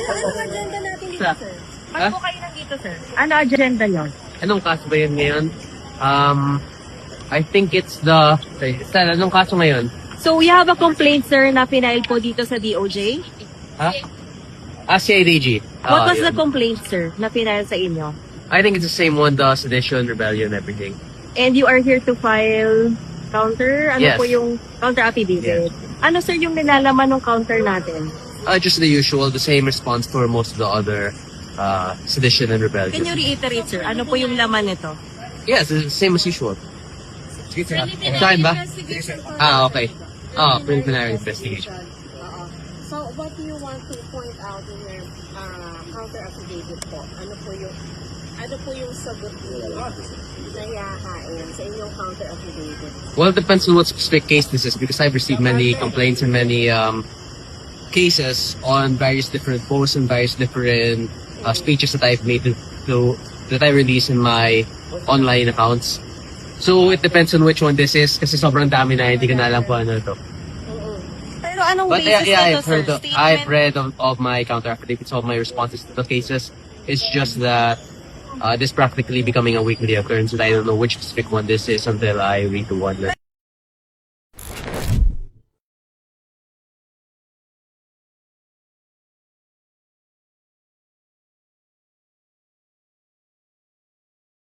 Anong agenda natin dito, sir? Ha? Ba't po kayo nandito, sir? Ano agenda yun? Anong kaso ba yun ngayon? I think it's the... Saan, anong kaso ngayon? So, we have a complaint, sir, na pinail po dito sa DOJ. Ha? CIDG. What was yun. the complaint, sir, na pinail sa inyo? I think it's the same one, the sedition, rebellion, everything. And you are here to file counter? Ano Yes. po yung counter affidavit? Ano, sir, yung nilalaman ng counter natin? Just the usual, the same response for most of the other sedition and rebellion. Can you reiterate, sir? Ano po yung laman nito? Yes, it's the same as usual. Sige, sir. Saan ba? Okay. Preliminary investigation. So, what do you want to point out in your counter affidavit po? Ano po yung sagot niyo na iahain sa inyong counter affidavit? Well, it depends on what specific case this is because I've received many complaints and many cases on various different posts and various different speeches that I've made that I release in my online accounts. So, it depends on which one this is kasi sobrang dami na hindi ko na alam kung ano to. Pero anong But basis yeah, nito, sir? I've read of my counter affidavits, of my responses to the cases. It's just that this practically becoming a weekly occurrence and I don't know which specific one this is until I read the one that